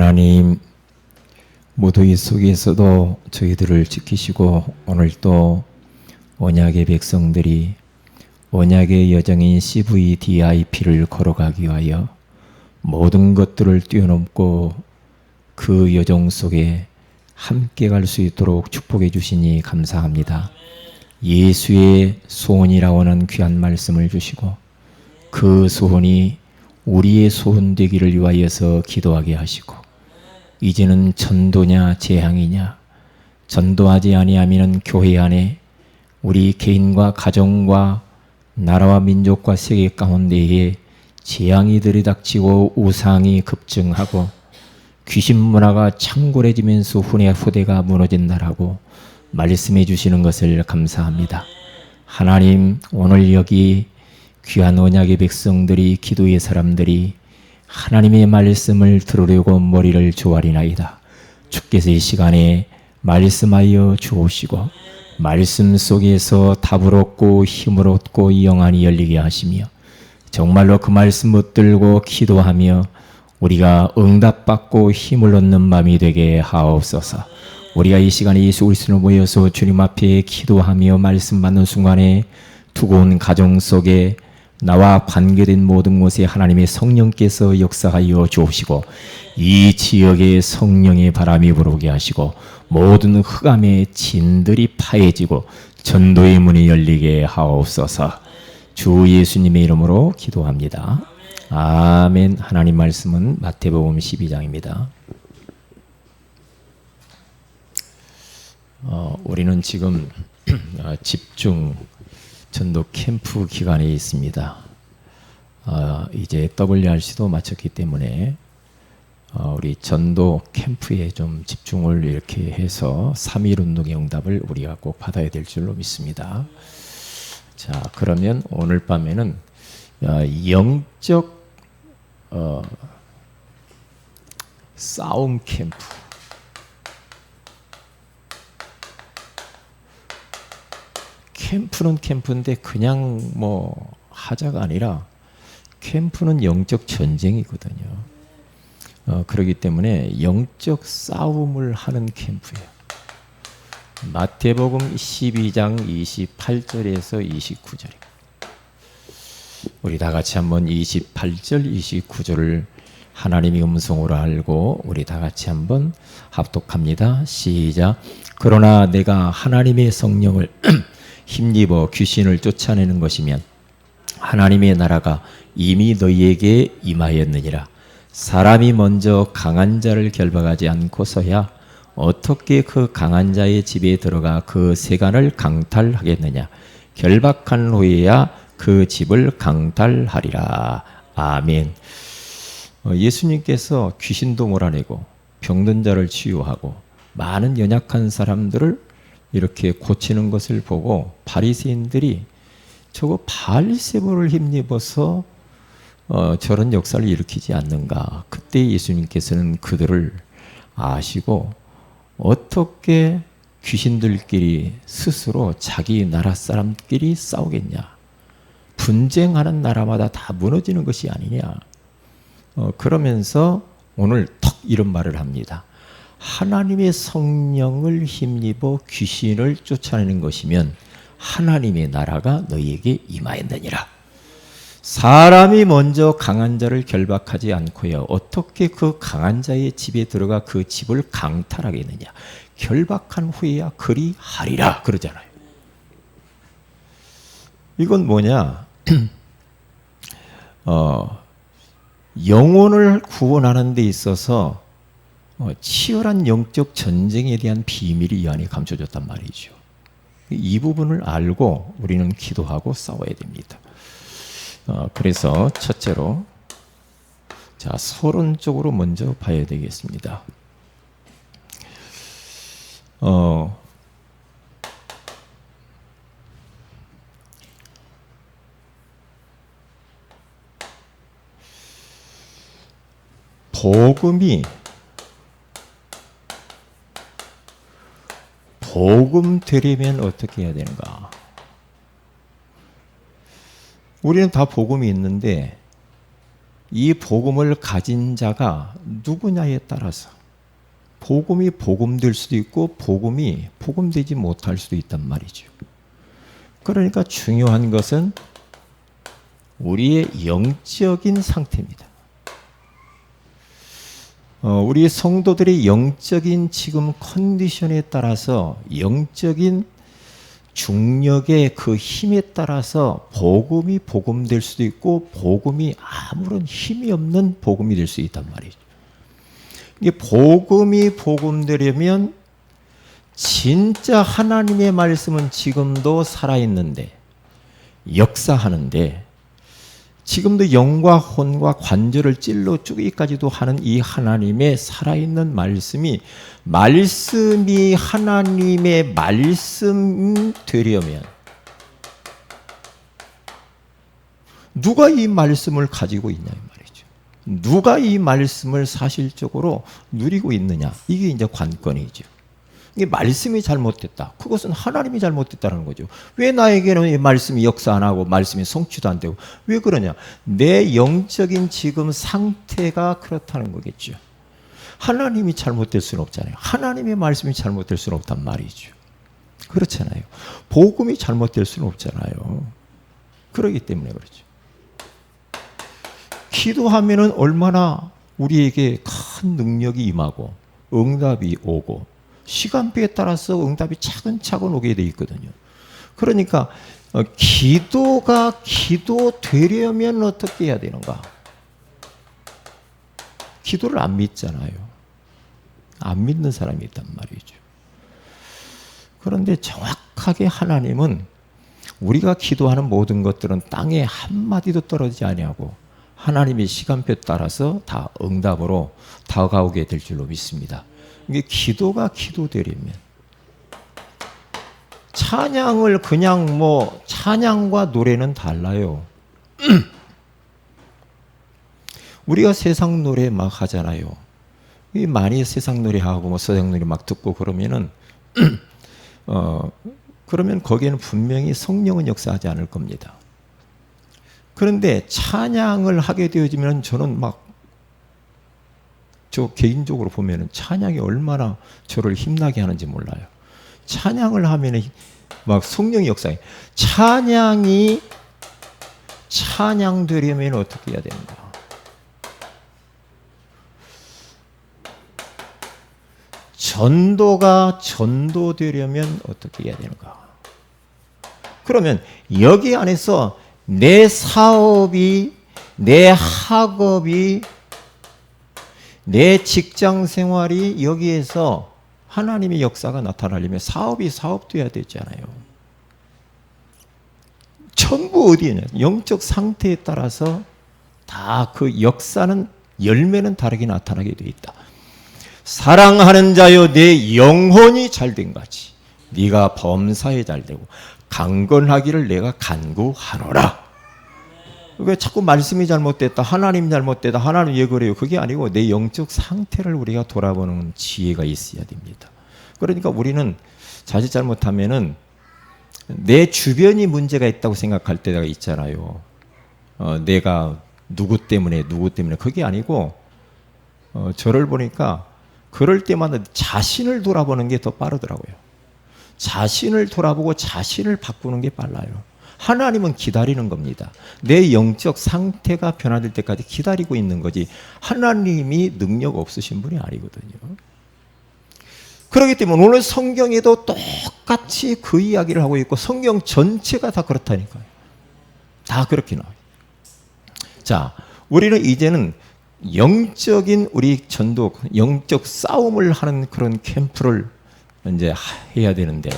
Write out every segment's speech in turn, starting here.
하나님, 무더위 속에서도 저희들을 지키시고 오늘 또 언약의 백성들이 언약의 여정인 CVDIP를 걸어가기 위하여 모든 것들을 뛰어넘고 그 여정 속에 함께 갈 수 있도록 축복해 주시니 감사합니다. 예수의 소원이라고 하는 귀한 말씀을 주시고 그 소원이 우리의 소원 되기를 위하여서 기도하게 하시고 이제는 전도냐 재앙이냐, 전도하지 아니하면 교회 안에 우리 개인과 가정과 나라와 민족과 세계 가운데에 재앙이 들이닥치고 우상이 급증하고 귀신 문화가 창궐해지면서 후대가 무너진다라고 말씀해 주시는 것을 감사합니다. 하나님, 오늘 여기 귀한 언약의 백성들이, 기도의 사람들이 하나님의 말씀을 들으려고 머리를 조아리나이다. 주께서 이 시간에 말씀하여 주옵시고 말씀 속에서 답을 얻고 힘을 얻고 영안이 열리게 하시며 정말로 그 말씀 붙들고 기도하며 우리가 응답받고 힘을 얻는 마음이 되게 하옵소서. 우리가 이 시간에 예수 그리스도로 모여서 주님 앞에 기도하며 말씀 받는 순간에 두고 온 가정 속에 나와 관계된 모든 곳에 하나님의 성령께서 역사하여 주옵시고 이 지역에 성령의 바람이 불어오게 하시고 모든 흑암의 진들이 파해지고 전도의 문이 열리게 하옵소서. 주 예수님의 이름으로 기도합니다. 아멘. 하나님 말씀은 마태복음 12장입니다. 우리는 지금 집중 전도 캠프 기간에 있습니다. 이제 WRC도 마쳤기 때문에 우리 전도 캠프에 좀 집중을 이렇게 해서 3.1 운동의 응답을 우리가 꼭 받아야 될 줄로 믿습니다. 자, 그러면 오늘 밤에는 영적 싸움 캠프, 캠프는 캠프인데 그냥 뭐 하자가 아니라 캠프는 영적 전쟁이거든요. 그렇기 때문에 영적 싸움을 하는 캠프예요. 마태복음 12장 28절에서 29절입니다. 우리 다 같이 한번 28절, 29절을 하나님의 음성으로 알고 우리 다 같이 한번 합독합니다. 시작. 그러나 내가 하나님의 성령을 힘입어 귀신을 쫓아내는 것이면 하나님의 나라가 이미 너희에게 임하였느니라. 사람이 먼저 강한 자를 결박하지 않고서야 어떻게 그 강한 자의 집에 들어가 그 세간을 강탈하겠느냐. 결박한 후에야 그 집을 강탈하리라. 아멘. 예수님께서 귀신도 몰아내고 병든 자를 치유하고 많은 연약한 사람들을 이렇게 고치는 것을 보고 바리새인들이 저거 바알세불을 힘입어서 저런 역사를 일으키지 않는가. 그때 예수님께서는 그들을 아시고 어떻게 귀신들끼리 스스로 자기 나라 사람끼리 싸우겠냐. 분쟁하는 나라마다 다 무너지는 것이 아니냐. 그러면서 오늘 턱 이런 말을 합니다. 하나님의 성령을 힘입어 귀신을 쫓아내는 것이면 하나님의 나라가 너희에게 임하였느니라. 사람이 먼저 강한 자를 결박하지 않고요. 어떻게 그 강한 자의 집에 들어가 그 집을 강탈하겠느냐. 결박한 후에야 그리 하리라 그러잖아요. 이건 뭐냐? 영혼을 구원하는 데 있어서 치열한 영적 전쟁에 대한 비밀이 이 안에 감춰졌단 말이죠. 이 부분을 알고 우리는 기도하고 싸워야 됩니다. 그래서 첫째로 자, 서론적으로 먼저 봐야 되겠습니다. 복음 되려면 어떻게 해야 되는가? 우리는 다 복음이 있는데 이 복음을 가진 자가 누구냐에 따라서 복음이 복음될 수도 있고 복음이 복음되지 못할 수도 있단 말이죠. 그러니까 중요한 것은 우리의 영적인 상태입니다. 우리 성도들의 영적인 지금 컨디션에 따라서 영적인 중력의 그 힘에 따라서 복음이 복음될 수도 있고 복음이 아무런 힘이 없는 복음이 될 수 있단 말이죠. 이게 복음이 복음되려면 진짜 하나님의 말씀은 지금도 살아있는데 역사하는데 지금도 영과 혼과 관절을 찔러 쪼개기까지도 하는 이 하나님의 살아있는 말씀이 하나님의 말씀 되려면 누가 이 말씀을 가지고 있냐 이 말이죠. 누가 이 말씀을 사실적으로 누리고 있느냐, 이게 이제 관건이죠. 이게 말씀이 잘못됐다. 그것은 하나님이 잘못됐다는 거죠. 왜 나에게는 이 말씀이 역사 안 하고 말씀이 성취도 안 되고 왜 그러냐? 내 영적인 지금 상태가 그렇다는 거겠죠. 하나님이 잘못될 수는 없잖아요. 하나님의 말씀이 잘못될 수는 없단 말이죠. 그렇잖아요. 복음이 잘못될 수는 없잖아요. 그렇기 때문에 그렇죠. 기도하면은 얼마나 우리에게 큰 능력이 임하고 응답이 오고 시간표에 따라서 응답이 차근차근 오게 돼 있거든요. 그러니까 기도가 기도되려면 어떻게 해야 되는가? 기도를 안 믿잖아요. 안 믿는 사람이 있단 말이죠. 그런데 정확하게 하나님은 우리가 기도하는 모든 것들은 땅에 한마디도 떨어지지 아니하고 하나님의 시간표에 따라서 다 응답으로 다가오게 될 줄로 믿습니다. 이게 기도가 기도되려면 찬양을 그냥 찬양과 노래는 달라요. 우리가 세상 노래 막 하잖아요. 많이 세상 노래하고 서양 노래 막 듣고 그러면은 그러면 거기에는 분명히 성령은 역사하지 않을 겁니다. 그런데 찬양을 하게 되어지면 저는 저 개인적으로 보면은 찬양이 얼마나 저를 힘나게 하는지 몰라요. 찬양을 하면은 성령의 역사에 찬양되려면 어떻게 해야 되는가? 전도가 전도되려면 어떻게 해야 되는가? 그러면 여기 안에서 내 사업이, 내 학업이, 내 직장 생활이 여기에서 하나님의 역사가 나타나려면 사업이 사업돼야 되잖아요. 전부 어디에냐? 영적 상태에 따라서 다 그 역사는 열매는 다르게 나타나게 되어 있다. 사랑하는 자여 내 영혼이 잘된 같이 네가 범사에 잘되고 강건하기를 내가 간구하노라. 왜 자꾸 말씀이 잘못됐다, 하나님 잘못됐다, 하나님 왜 그래요? 그게 아니고 내 영적 상태를 우리가 돌아보는 지혜가 있어야 됩니다. 그러니까 우리는 자칫 잘못하면은 내 주변이 문제가 있다고 생각할 때가 있잖아요. 내가 누구 때문에 그게 아니고 저를 보니까 그럴 때마다 자신을 돌아보는 게 더 빠르더라고요. 자신을 돌아보고 자신을 바꾸는 게 빨라요. 하나님은 기다리는 겁니다. 내 영적 상태가 변화될 때까지 기다리고 있는 거지 하나님이 능력 없으신 분이 아니거든요. 그렇기 때문에 오늘 성경에도 똑같이 그 이야기를 하고 있고 성경 전체가 다 그렇다니까요. 다 그렇게 나와요. 자, 우리는 이제는 영적인 우리 전도, 영적 싸움을 하는 그런 캠프를 이제 해야 되는데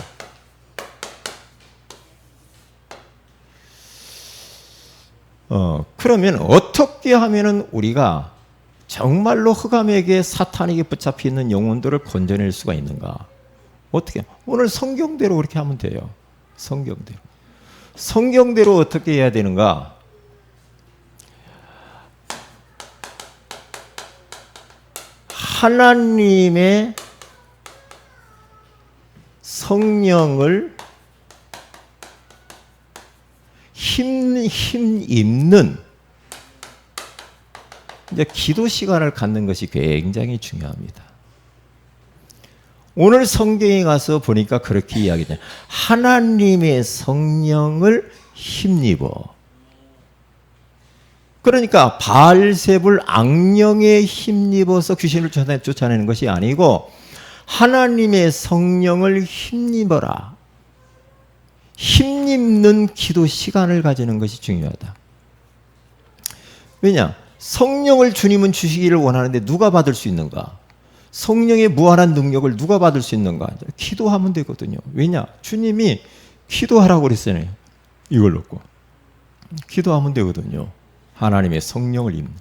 그러면 어떻게 하면은 우리가 정말로 흑암에게 사탄에게 붙잡혀 있는 영혼들을 건져낼 수가 있는가? 어떻게? 오늘 성경대로 그렇게 하면 돼요. 성경대로 어떻게 해야 되는가? 하나님의 성령을 힘 있는 이제 기도 시간을 갖는 것이 굉장히 중요합니다. 오늘 성경에 가서 보니까 그렇게 이야기해요. 하나님의 성령을 힘입어. 그러니까 바알세불 악령에 힘입어서 귀신을 쫓아내는 것이 아니고 하나님의 성령을 힘입어라. 힘입는 기도 시간을 가지는 것이 중요하다. 왜냐? 성령을 주님은 주시기를 원하는데 누가 받을 수 있는가? 성령의 무한한 능력을 누가 받을 수 있는가? 기도하면 되거든요. 왜냐? 주님이 기도하라고 그랬잖아요. 이걸 놓고. 기도하면 되거든요. 하나님의 성령을 입는.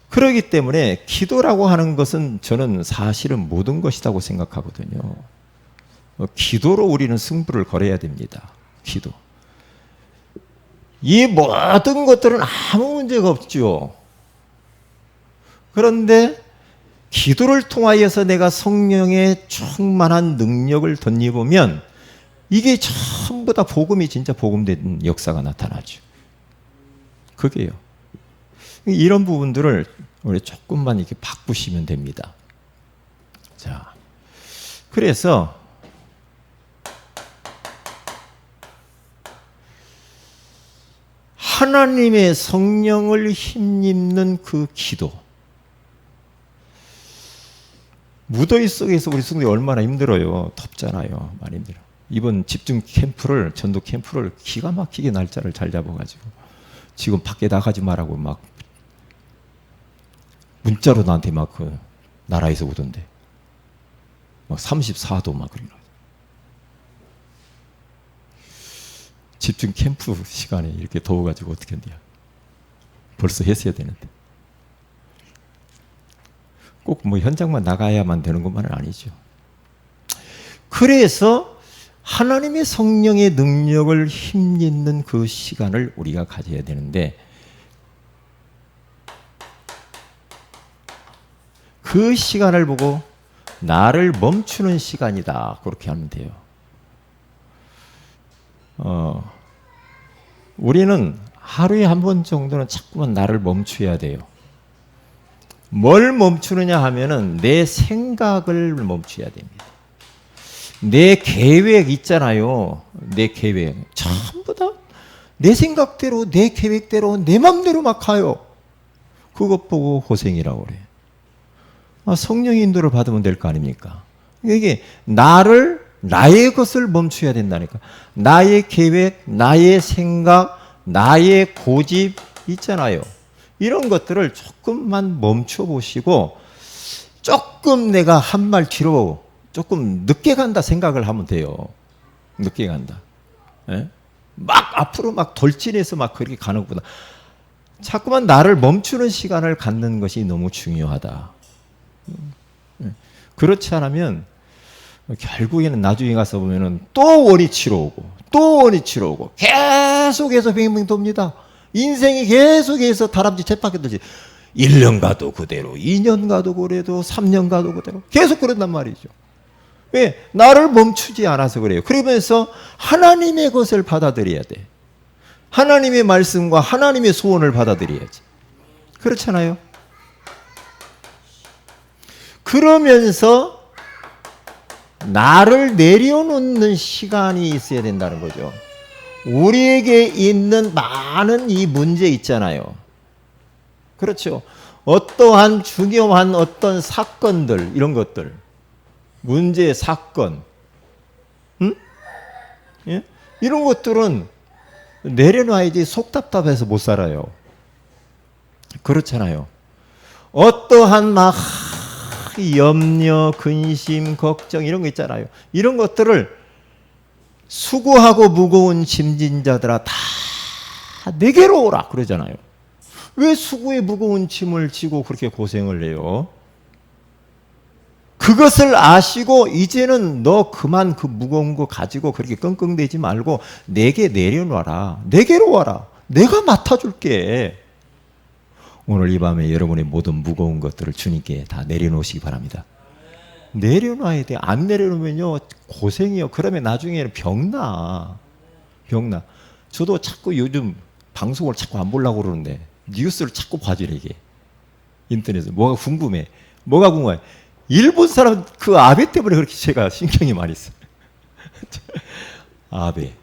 그렇기 때문에 기도라고 하는 것은 저는 사실은 모든 것이라고 생각하거든요. 기도로 우리는 승부를 걸어야 됩니다. 기도. 이 모든 것들은 아무 문제가 없죠. 그런데 기도를 통하여서 내가 성령의 충만한 능력을 덧입으면 이게 전부 다 복음이 진짜 복음된 역사가 나타나죠. 그게요. 이런 부분들을 우리 조금만 이렇게 바꾸시면 됩니다. 자, 그래서 하나님의 성령을 힘입는 그 기도. 무더위 속에서 우리 성도들이 얼마나 힘들어요. 덥잖아요. 많이 힘들어. 이번 집중 캠프를, 전도 캠프를 기가 막히게 날짜를 잘 잡아가지고 지금 밖에 나가지 말라고 막 문자로 나한테 막 그 나라에서 오던데 막 34도 막 그러고 집중 캠프 시간에 이렇게 더워가지고 어떻게 한대요? 벌써 했어야 되는데 꼭 뭐 현장만 나가야만 되는 것만은 아니죠. 그래서 하나님의 성령의 능력을 힘입는 그 시간을 우리가 가져야 되는데 그 시간을 보고 나를 멈추는 시간이다. 그렇게 하면 돼요. 우리는 하루에 한 번 정도는 자꾸만 나를 멈춰야 돼요. 뭘 멈추느냐 하면은 내 생각을 멈춰야 됩니다. 내 계획 있잖아요. 내 계획. 전부 다 내 생각대로, 내 계획대로, 내 맘대로 막 가요. 그것 보고 고생이라고 그래요. 성령의 인도를 받으면 될 거 아닙니까? 이게 나의 것을 멈춰야 된다니까. 나의 계획, 나의 생각, 나의 고집 있잖아요. 이런 것들을 조금만 멈춰보시고 조금 내가 한 말 뒤로 조금 늦게 간다 생각을 하면 돼요. 늦게 간다. 예? 막 앞으로 막 돌진해서 막 그렇게 가는 것보다 자꾸만 나를 멈추는 시간을 갖는 것이 너무 중요하다. 그렇지 않으면 결국에는 나중에 가서 보면은 또 원위치로 오고 또 원위치로 오고 계속해서 빙빙 돕니다. 인생이 계속해서 다람쥐 쳇바퀴 돌지 1년 가도 그대로 2년 가도 그래도 3년 가도 그대로 계속 그런단 말이죠. 왜? 나를 멈추지 않아서 그래요. 그러면서 하나님의 것을 받아들여야 돼. 하나님의 말씀과 하나님의 소원을 받아들여야지. 그렇잖아요. 그러면서 나를 내려놓는 시간이 있어야 된다는 거죠. 우리에게 있는 많은 이 문제 있잖아요. 그렇죠. 어떠한 중요한 어떤 사건들, 이런 것들, 문제, 사건, 예? 이런 것들은 내려놔야지 속 답답해서 못 살아요. 그렇잖아요. 어떠한 막 염려, 근심, 걱정 이런 거 있잖아요. 이런 것들을 수고하고 무거운 짐진 자들아 다 내게로 오라 그러잖아요. 왜 수고에 무거운 짐을 지고 그렇게 고생을 해요? 그것을 아시고 이제는 너 그만 그 무거운 거 가지고 그렇게 끙끙대지 말고 내게 내려놔라. 내게로 와라. 내가 맡아줄게. 오늘 이 밤에 여러분의 모든 무거운 것들을 주님께 다 내려놓으시기 바랍니다. 내려놔야 돼. 안 내려놓으면요 고생이요. 그러면 나중에는 병나. 저도 자꾸 요즘 방송을 자꾸 안 보려고 그러는데 뉴스를 자꾸 봐주래 이게. 인터넷에. 뭐가 궁금해. 뭐가 궁금해. 일본 사람 그 아베 때문에 그렇게 제가 신경이 많이 써요. 아베.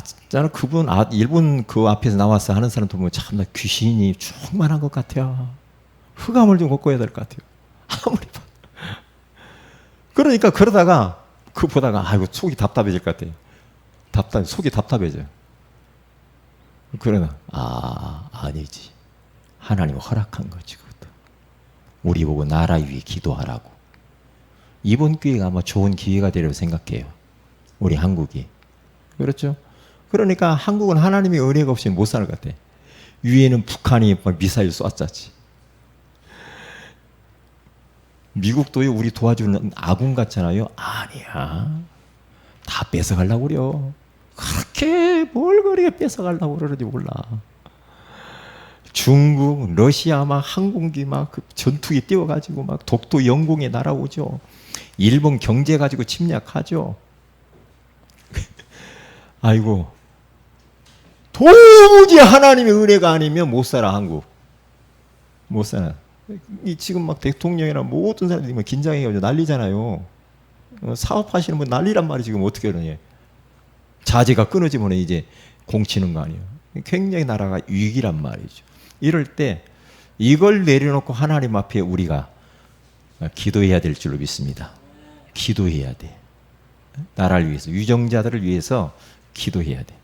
진짜로 그분, 일본 그 앞에서 나와서 하는 사람 보면 참나 귀신이 충만한 것 같아요. 흑암을 좀 걷고 해야 될 것 같아요. 아무리 봐. 그러니까 그러다가 그 보다가 아이고 속이 답답해질 것 같아요. 속이 답답해져요. 그러나 아니지. 하나님 허락한 거지 그것도. 우리 보고 나라 위에 기도하라고. 이번 기회가 아마 좋은 기회가 되리라고 생각해요. 우리 한국이. 그렇죠? 그러니까 한국은 하나님의 은혜가 없이는 못 살 것 같아. 위에는 북한이 미사일 쐈자지. 미국도 우리 도와주는 아군 같잖아요. 아니야. 다 뺏어가려고 그래요. 그렇게 뭘 그렇게 뺏어가려고 그러는지 몰라. 중국, 러시아 막 항공기 막 그 전투기 띄워가지고 막 독도 영공에 날아오죠. 일본 경제 가지고 침략하죠. 아이고, 도무지 하나님의 은혜가 아니면 못 살아, 한국. 못 살아. 지금 막 대통령이나 모든 사람들이 막 긴장해가지고 난리잖아요. 사업하시는 분 난리란 말이 지금 어떻게 그러냐. 자재가 끊어지면 이제 공치는 거 아니에요. 굉장히 나라가 위기란 말이죠. 이럴 때 이걸 내려놓고 하나님 앞에 우리가 기도해야 될 줄로 믿습니다. 기도해야 돼. 나라를 위해서, 유정자들을 위해서 기도해야 돼.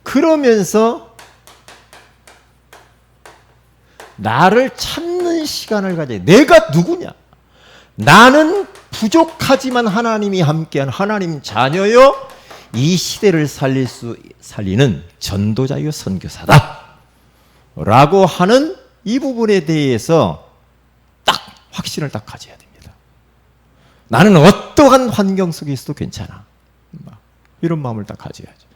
그러면서 나를 찾는 시간을 가져야 돼. 내가 누구냐? 나는 부족하지만 하나님이 함께한 하나님 자녀요. 이 시대를 살리는 전도자요 선교사다. 라고 하는 이 부분에 대해서 딱 확신을 딱 가져야 됩니다. 나는 어떠한 환경 속에 있어도 괜찮아. 이런 마음을 딱 가져야죠.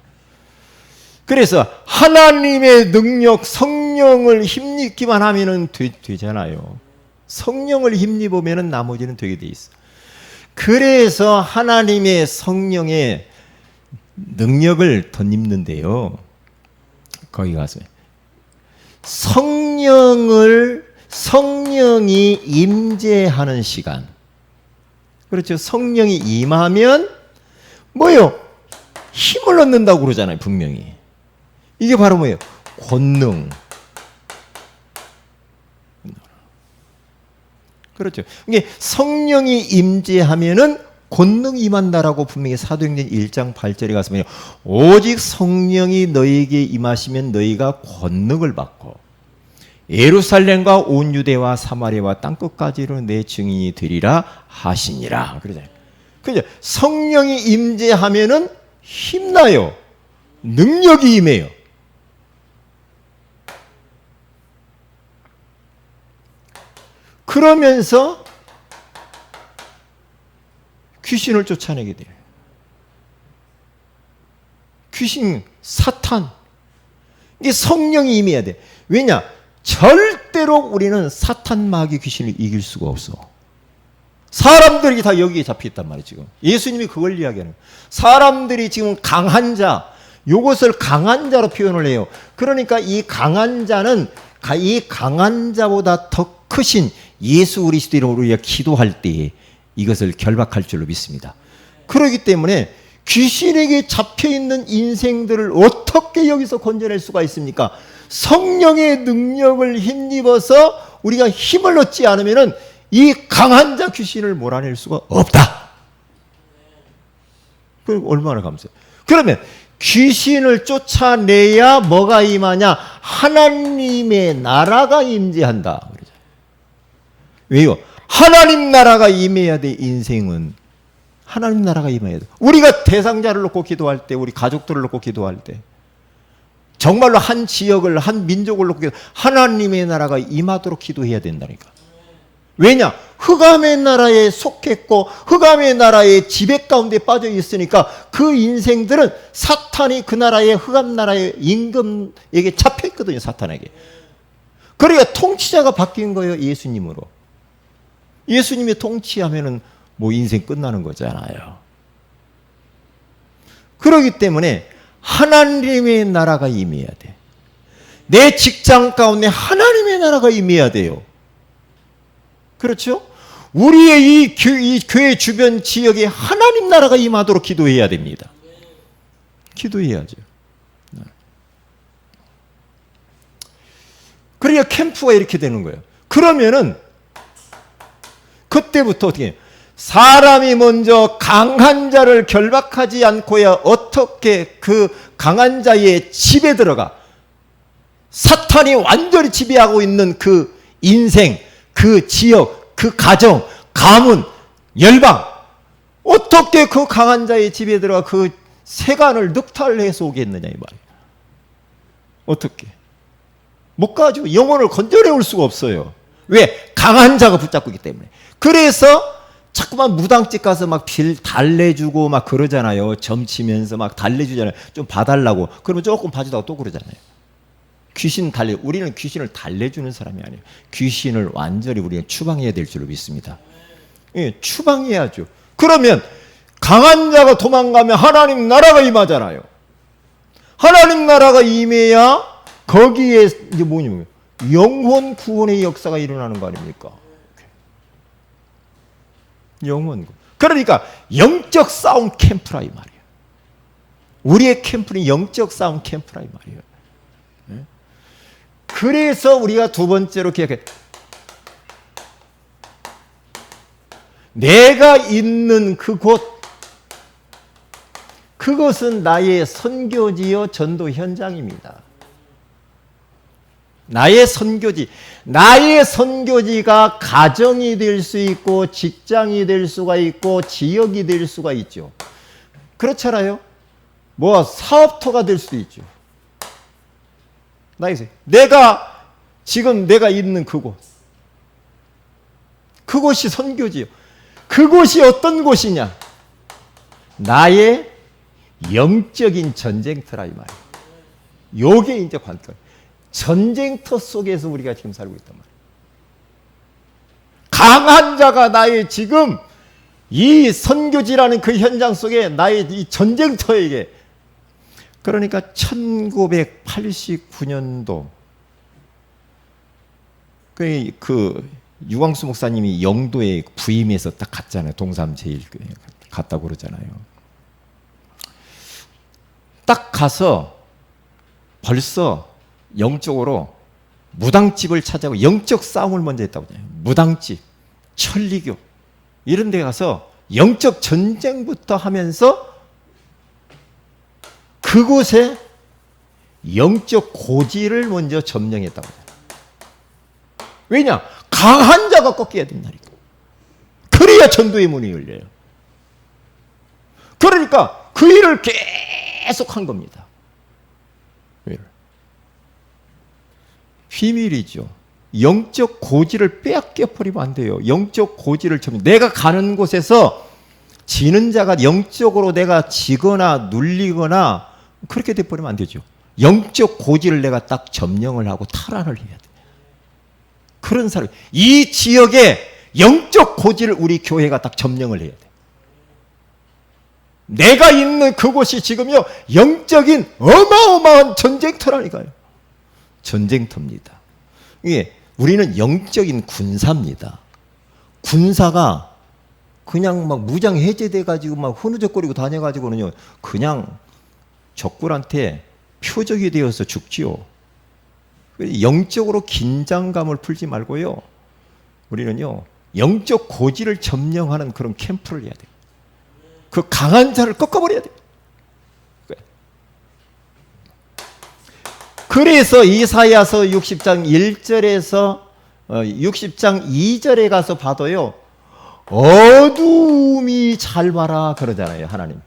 그래서 하나님의 능력, 성령을 힘입기만 하면은 되잖아요. 성령을 힘입으면 나머지는 되게 돼 있어. 그래서 하나님의 성령의 능력을 덧입는데요. 거기 가서 성령이 임재하는 시간. 그렇죠. 성령이 임하면 뭐요? 힘을 얻는다고 그러잖아요. 분명히. 이게 바로 뭐예요? 권능. 그렇죠. 이게 성령이 임재하면은 권능이 임한다라고 분명히 사도행전 1장 8절에 가서 오직 성령이 너희에게 임하시면 너희가 권능을 받고 예루살렘과 온 유대와 사마리아와 땅끝까지로 내 증인이 되리라 하시니라. 그러잖아요. 그죠? 성령이 임재하면은 힘나요. 능력이 임해요. 그러면서 귀신을 쫓아내게 돼요. 귀신, 사탄. 이게 성령이 임해야 돼. 왜냐? 절대로 우리는 사탄, 마귀, 귀신을 이길 수가 없어. 사람들이 다 여기에 잡혀있단 말이에요, 지금. 예수님이 그걸 이야기하는 거예요. 사람들이 지금 강한 자, 이것을 강한 자로 표현을 해요. 그러니까 이 강한 자는 이 강한 자보다 더 크신 예수 그리스도로 우리가 기도할 때에 이것을 결박할 줄로 믿습니다. 그렇기 때문에 귀신에게 잡혀있는 인생들을 어떻게 여기서 건져낼 수가 있습니까? 성령의 능력을 힘입어서 우리가 힘을 얻지 않으면 이 강한 자 귀신을 몰아낼 수가 없다. 그럼 얼마나 감사해요. 그러면 귀신을 쫓아내야 뭐가 임하냐? 하나님의 나라가 임재한다. 왜요? 하나님 나라가 임해야 돼. 인생은 하나님 나라가 임해야 돼. 우리가 대상자를 놓고 기도할 때, 우리 가족들을 놓고 기도할 때, 정말로 한 지역을, 한 민족을 놓고 하나님의 나라가 임하도록 기도해야 된다니까. 왜냐? 흑암의 나라에 속했고 흑암의 나라의 지배 가운데 빠져 있으니까 그 인생들은 사탄이 그 나라의 흑암 나라의 임금에게 잡혀 있거든요. 사탄에게. 그러니까 통치자가 바뀐 거예요. 예수님으로. 예수님이 통치하면은 뭐 인생 끝나는 거잖아요. 그렇기 때문에 하나님의 나라가 임해야 돼. 내 직장 가운데 하나님의 나라가 임해야 돼요. 그렇죠? 우리의 이 교회 주변 지역에 하나님 나라가 임하도록 기도해야 됩니다. 기도해야죠. 그러니까 캠프가 이렇게 되는 거예요. 그러면은 그때부터 어떻게 해요? 사람이 먼저 강한 자를 결박하지 않고야 어떻게 그 강한 자의 집에 들어가 사탄이 완전히 지배하고 있는 그 인생, 그 지역, 그 가정, 가문, 열방, 어떻게 그 강한 자의 집에 들어가 그 세간을 늑탈해서 오겠느냐 이 말이에요. 어떻게? 못 가지고 영혼을 건져내올 수가 없어요. 왜? 강한 자가 붙잡고 있기 때문에. 그래서 자꾸만 무당집 가서 막 빌 달래주고 막 그러잖아요. 점치면서 막 달래주잖아요. 좀 봐달라고. 그러면 조금 봐주다가 또 그러잖아요. 귀신 달래. 우리는 귀신을 달래주는 사람이 아니에요. 귀신을 완전히 우리는 추방해야 될 줄로 믿습니다. 예, 추방해야죠. 그러면 강한 자가 도망가면 하나님 나라가 임하잖아요. 하나님 나라가 임해야 거기에 이제 뭐냐면 영혼 구원의 역사가 일어나는 거 아닙니까? 영혼. 그러니까 영적 싸움 캠프라 이 말이에요. 우리의 캠프는 영적 싸움 캠프라 이 말이에요. 그래서 우리가 두 번째로 기억해. 내가 있는 그곳, 그것은 나의 선교지요 전도 현장입니다. 나의 선교지. 나의 선교지가 가정이 될 수 있고 직장이 될 수가 있고 지역이 될 수가 있죠. 그렇잖아요. 뭐 사업터가 될 수도 있죠. 내가 지금 내가 있는 그곳, 그곳이 선교지요. 그곳이 어떤 곳이냐? 나의 영적인 전쟁터라 이 말이에요. 요게 이제 관건. 전쟁터 속에서 우리가 지금 살고 있단 말이에요. 강한 자가 나의 지금 이 선교지라는 그 현장 속에 나의 이 전쟁터에게, 그러니까 1989년도 그 유광수 목사님이 영도에 부임해서 딱 갔잖아요. 동삼 제일 갔다고 그러잖아요. 딱 가서 벌써 영적으로 무당집을 찾아가고 영적 싸움을 먼저 했다고 해요. 무당집, 천리교 이런 데 가서 영적 전쟁부터 하면서 그곳에 영적 고지를 먼저 점령했다고 해요. 왜냐? 강한 자가 꺾여야 된다니까. 그래야 전도의 문이 열려요. 그러니까 그 일을 계속 한 겁니다. 비밀이죠. 영적 고지를 빼앗겨 버리면 안 돼요. 영적 고지를 점령. 내가 가는 곳에서 지는 자가 영적으로 내가 지거나 눌리거나 그렇게 돼 버리면 안 되죠. 영적 고지를 내가 딱 점령을 하고 탈환을 해야 돼. 그런 사람, 이 지역에 영적 고지를 우리 교회가 딱 점령을 해야 돼. 내가 있는 그곳이 지금요 영적인 어마어마한 전쟁터라니까요. 전쟁터입니다. 이게 우리는 영적인 군사입니다. 군사가 그냥 막 무장 해제돼 가지고 막 흐느적거리고 다녀 가지고는요 그냥 적군한테 표적이 되어서 죽지요. 영적으로 긴장감을 풀지 말고요. 우리는요 영적 고지를 점령하는 그런 캠프를 해야 돼요. 그 강한 자를 꺾어버려야 돼요. 그래서 이사야서 60장 1절에서 60장 2절에 가서 봐도요 어둠이 잘 봐라 그러잖아요. 하나님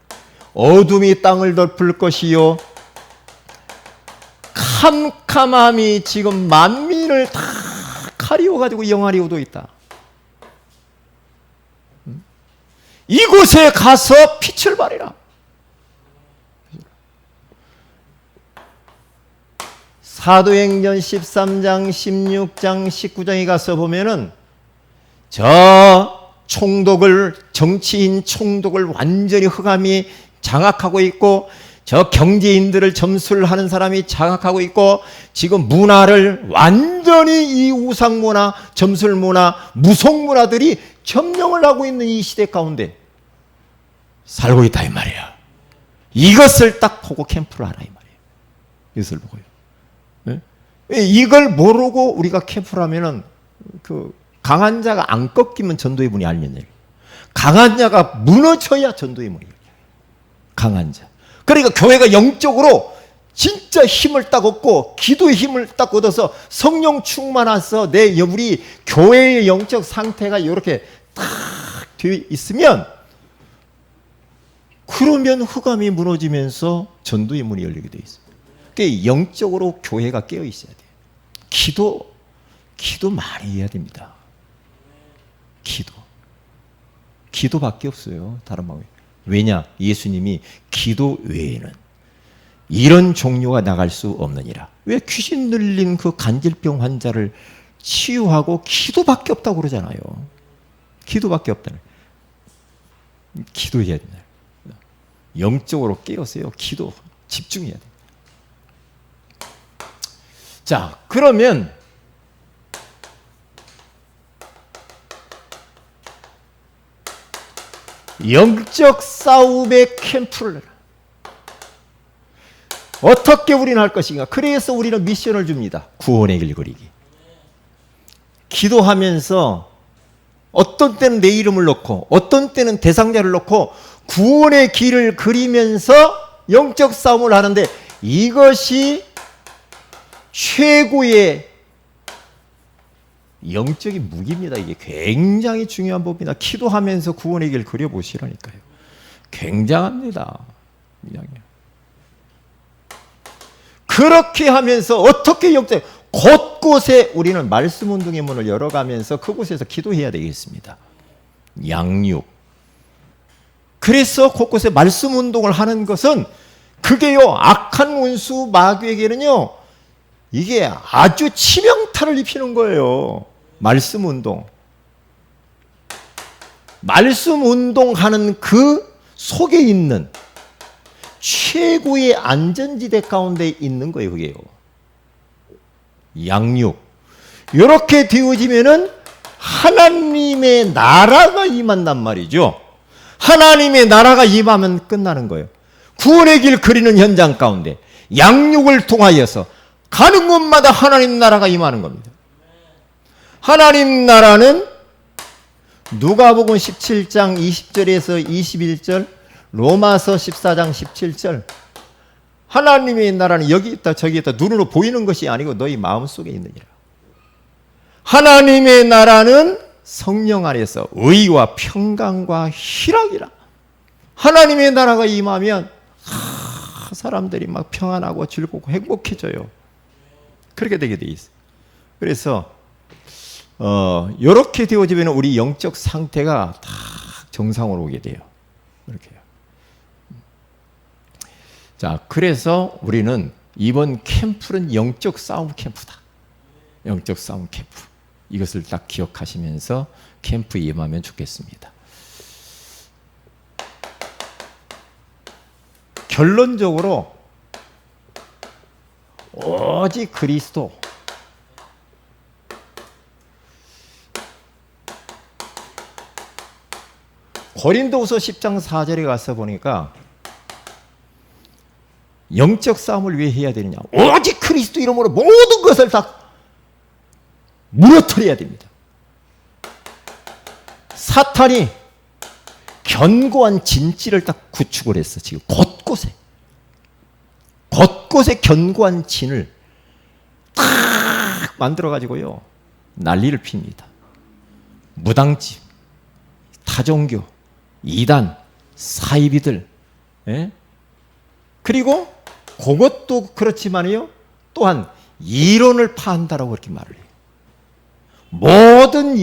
어둠이 땅을 덮을 것이요 캄캄함이 지금 만민을 다 가리워가지고 영화리 오고 있다. 이곳에 가서 빛을 발해라. 사도행전 13장, 16장, 19장에 가서 보면은 저 총독을, 정치인 총독을 완전히 흑암이 장악하고 있고, 저 경제인들을 점수를 하는 사람이 장악하고 있고, 지금 문화를 완전히 이 우상문화, 점술문화, 무속문화들이 점령을 하고 있는 이 시대 가운데 살고 있다 이 말이야. 이것을 딱 보고 캠프를 하라 이 말이에요. 이것을 보고요. 네? 이걸 모르고 우리가 캠프를 하면은 그 강한 자가 안 꺾이면 전도의 문이 안 열려요. 강한 자가 무너져야 전도의 문이 열려요. 강한 자. 그러니까 교회가 영적으로 진짜 힘을 딱 얻고 기도의 힘을 딱 얻어서 성령 충만해서 우리 교회의 영적 상태가 이렇게 딱 되어 있으면, 그러면 흑암이 무너지면서 전도의 문이 열리게 되어 있어요. 그러니까 영적으로 교회가 깨어 있어야 돼요. 기도 많이 해야 됩니다. 기도밖에 없어요. 다른 방법이. 왜냐? 예수님이 기도 외에는 이런 종류가 나갈 수 없느니라. 왜? 귀신 들린 그 간질병 환자를 치유하고 기도밖에 없다고 그러잖아요. 기도밖에 없다는. 기도해야 된다. 영적으로 깨었어요. 기도 집중해야 돼. 자, 그러면 영적 싸움의 캠프를 어떻게 우리는 할 것인가? 그래서 우리는 미션을 줍니다. 구원의 길 그리기. 기도하면서 어떤 때는 내 이름을 넣고 어떤 때는 대상자를 넣고 구원의 길을 그리면서 영적 싸움을 하는데, 이것이 최고의 영적인 무기입니다. 이게 굉장히 중요한 법입니다. 기도하면서 구원의 길 그려보시라니까요. 굉장합니다. 그렇게 하면서 어떻게 영적, 곳곳에 우리는 말씀 운동의 문을 열어가면서 그곳에서 기도해야 되겠습니다. 양육. 그래서 곳곳에 말씀 운동을 하는 것은, 그게요, 악한 원수 마귀에게는요, 이게 아주 치명타를 입히는 거예요. 말씀 운동. 말씀 운동하는 그 속에 있는 최고의 안전지대 가운데 있는 거예요, 그게요. 양육. 이렇게 되어지면은 하나님의 나라가 임한단 말이죠. 하나님의 나라가 임하면 끝나는 거예요. 구원의 길 그리는 현장 가운데 양육을 통하여서 가는 곳마다 하나님 나라가 임하는 겁니다. 하나님 나라는 누가복음 17장 20절에서 21절, 로마서 14장 17절, 하나님의 나라는 여기 있다 저기 있다 눈으로 보이는 것이 아니고 너희 마음속에 있느니라. 하나님의 나라는 성령 안에서 의와 평강과 희락이라. 하나님의 나라가 임하면 사람들이 막 평안하고 즐겁고 행복해져요. 그렇게 되게 돼 있어요. 그래서 이렇게 되어지면 우리 영적 상태가 다 정상으로 오게 돼요. 이렇게요. 자, 그래서 우리는 이번 캠프는 영적 싸움 캠프다. 영적 싸움 캠프. 이것을 딱 기억하시면서 캠프에 임하면 좋겠습니다. 결론적으로 오직 그리스도, 고린도후서 10장 4절에 가서 보니까 영적 싸움을 왜 해야 되느냐? 오직 그리스도 이름으로 모든 것을 다 무너뜨려야 됩니다. 사탄이 견고한 진지를 딱 구축을 했어. 지금 곳곳에 견고한 진을 딱 만들어가지고요, 난리를 핍니다. 무당집, 타종교, 이단, 사이비들, 예? 그리고 그것도 그렇지만요, 또한 이론을 파한다라고 그렇게 말을 해요. 모든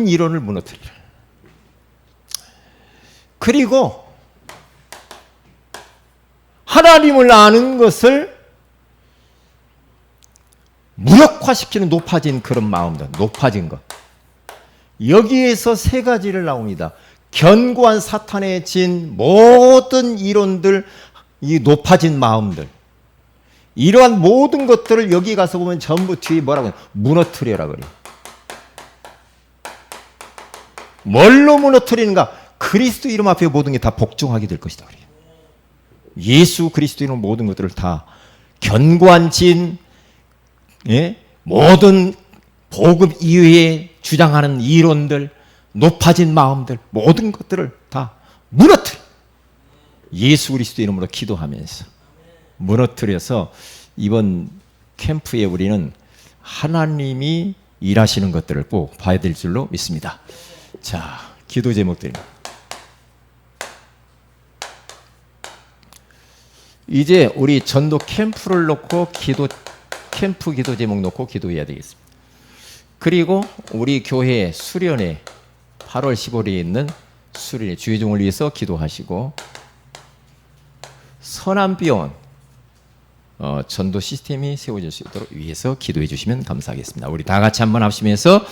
이론을 무너뜨리라. 그리고 하나님을 아는 것을 무력화시키는 높아진 그런 마음들, 높아진 것. 여기에서 세 가지를 나옵니다. 견고한 사탄의 진 모든 이론들, 이 높아진 마음들, 이러한 모든 것들을 여기 가서 보면 전부 뒤에 뭐라고 해요? 무너뜨려라 그래요. 뭘로 무너뜨리는가? 그리스도 이름 앞에 모든 게 다 복종하게 될 것이다 그래요. 예수 그리스도 이름 모든 것들을 다 견고한 진, 예? 모든 복음 이외에 주장하는 이론들, 높아진 마음들, 모든 것들을 다 무너뜨려. 예수 그리스도 이름으로 기도하면서 무너뜨려서 이번 캠프에 우리는 하나님이 일하시는 것들을 꼭 봐야 될 줄로 믿습니다. 자, 기도 제목들입니다. 이제 우리 전도 캠프를 놓고 캠프 기도 제목 놓고 기도해야 되겠습니다. 그리고 우리 교회 수련회 8월 15일에 있는 수련회 주의종을 위해서 기도하시고, 선한비원 전도 시스템이 세워질 수 있도록 위해서 기도해 주시면 감사하겠습니다. 우리 다 같이 한번 합심해서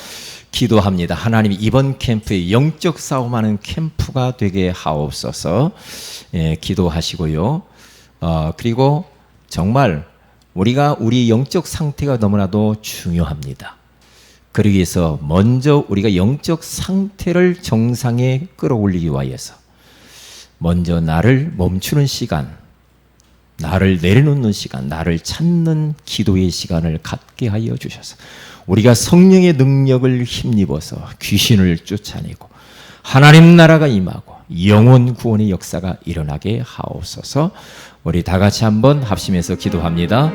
기도합니다. 하나님, 이번 캠프에 영적 싸움하는 캠프가 되게 하옵소서. 예, 기도하시고요. 그리고 정말 우리가 우리 영적 상태가 너무나도 중요합니다. 그러기 위해서 먼저 우리가 영적 상태를 정상에 끌어올리기 위해서 먼저 나를 멈추는 시간, 나를 내려놓는 시간, 나를 찾는 기도의 시간을 갖게 하여 주셔서 우리가 성령의 능력을 힘입어서 귀신을 쫓아내고 하나님 나라가 임하고 영혼 구원의 역사가 일어나게 하옵소서. 우리 다 같이 한번 합심해서 기도합니다.